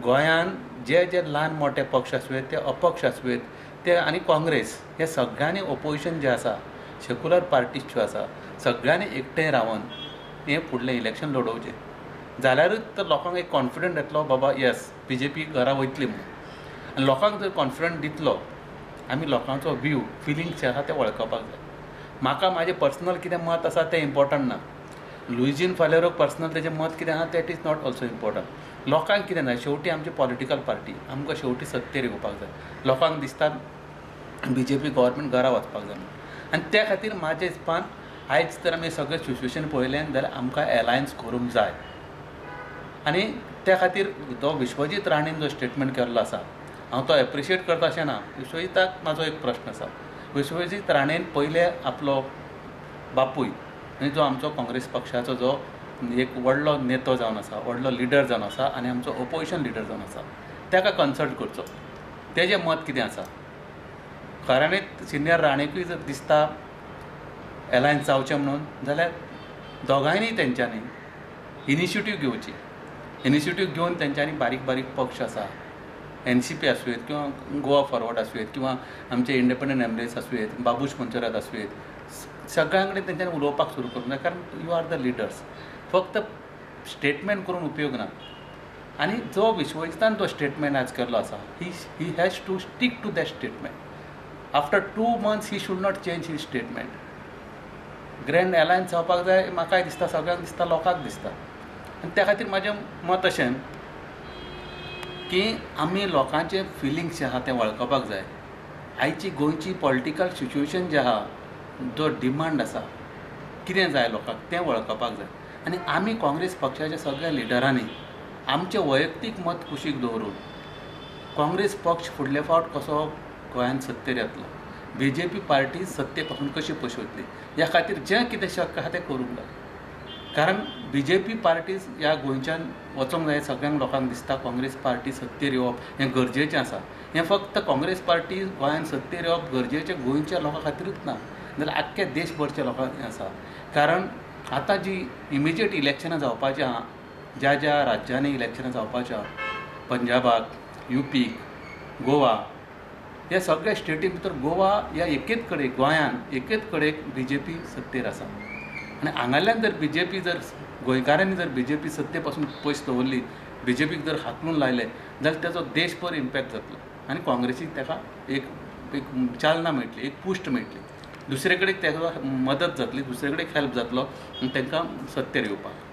गोंयान जे जे ल्हान मोठे पक्ष आसुवेत ते अपक्ष आसुवेत ते आनी काँग्रेस हे सगळ्यांनी ओपोजिशन जे आसा सेक्युलर पार्टीज ज्यो आसा सगळ्यांनी एकठांय रावन हें फुडलें इलेक्शन लडोवचें जाल्यारूच तर लोकांक एक कॉन्फिडंट येतलो बाबा येस BJP घरा वयतली म्हणून आनी लोकांक जर कॉन्फिडंट दितलो आमी लोकांचो व्यू फिलिंग्स जे आसा ते वळखपाक जाय म्हाका म्हाजें पर्सनल कितें मत आसा तें इम्पॉर्टंट ना लुईजीन फालेरो पर्सनल तेजें मत कितें आसा that is not also important लोकांक कितें ना शेवटी आमची पॉलिटिकल पार्टी आमकां शेवटी सत्तेर येवपाक जाय लोकांक दिसता BJP गव्हर्मेंट घरा वचपाक जाय म्हणून आनी त्या खातीर म्हाज्या हिसपान आयज तर आमी सगळें सिच्युएशन पळयलें जाल्यार आमकां एलायन्स करूंक जाय आनी त्या खातीर जो विश्वजीत राणेन जो स्टेटमेंट केल्लो आसा हांव तो एप्रिशिएट करता अशें ना विश्वजीताक म्हाजो एक प्रश्न आसा विश्वजीत राणेन पयले आपलो बापूय आनी जो आमचो काँग्रेस पक्षाचो जो एक व्हडलो नेतो जावन आसा व्हडलो लिडर जावन आसा आनी आमचो ओपोजिशन लिडर जावन आसा ताका कन्सल्ट करचो तेजें मत कितें आसा खऱ्यांनीच सिनियर राणेकूय जर दिसता एलायन्स जावचें म्हणून जाल्यार दोगांयनी तेंच्यांनी इनिशिएटीव घेवची इनिशिएटीव घेवन तेंच्यांनी बारीक बारीक पक्ष आसा NCP आसूं येत किंवा गोवा फॉरवर्ड आसूं येत किंवा आमचे इंडिपेंडंट एमरेस आसूं येत बाबूश पंचरात आसूं येत सगळ्यां कडेन तेंच्यांनी उलोवपाक सुरू करूंक जाय कारण यू आर द लिडर्स फक्त स्टेटमेंट करून उपयोग ना आनी जो विश्वजितान जो स्टेटमेंट आज केल्लो आसा he has to stick to that statement after 2 months he should not change he statement grand alliance जावपाक जाय म्हाकाय दिसता सगळ्यांक दिसता लोकांक दिसता आनी त्या खातीर म्हाजें मत अशें की आमी लोकांचे फिलिंग्स जे आहा ते वळखपाक जाय आयची गोंयची पॉलिटिकल सिच्युएशन जे आहा जो डिमांड आसा कितें जाय लोकांक तें वळखपाक जाय आनी आमी काँग्रेस पक्षाच्या सगळ्या लिडरांनी आमचें वैयक्तीक मत कुशीक दवरून काँग्रेस पक्ष फुडले फावट कसो गोंयांत सत्तेर येतलो BJP पार्टी सत्ते पासून कशी पयसुतली ह्या खातीर जें कितें शक्य आहा तें करूंक जाय कारण BJP पार्टीज ह्या गोंयच्यान वचोंक जाय सगळ्यांक लोकांक दिसता काँग्रेस पार्टी सत्तेर येवप हें गरजेचें आसा हें फक्त काँग्रेस पार्टी गोंयांत सत्तेर येवप गरजेचें गोंयच्या लोकां खातीरूच ना जाल्यार आख्ख्या देशभरच्या लोकांक हें आसा कारण आतां जी इमिजिएट इलेक्शनां जावपाचीं आहा ज्या ज्या राज्यांनी इलेक्शनां जावपाचीं आहा पंजाबाक UP गोवा ह्या सगळ्या स्टेटी भितर गोवा ह्या एकेच कडेन गोंयान एकेच कडेन BJP सत्तेर आसा आनी हांगाल्यान जर BJP जर गोंयकारांनी जर BJP सत्ते पासून पयस दवरली BJPक जर हाकलून लायले जाल्यार ताचो देशभर इम्पॅक्ट जातलो आनी काँग्रेसीक ताका एक चालना मेळटली एक पुश्ट मेळटली दुसरे कडेन ताका मदत जातली दुसरे कडेन हेल्प जातलो आनी तांकां सत्तेर येवपाक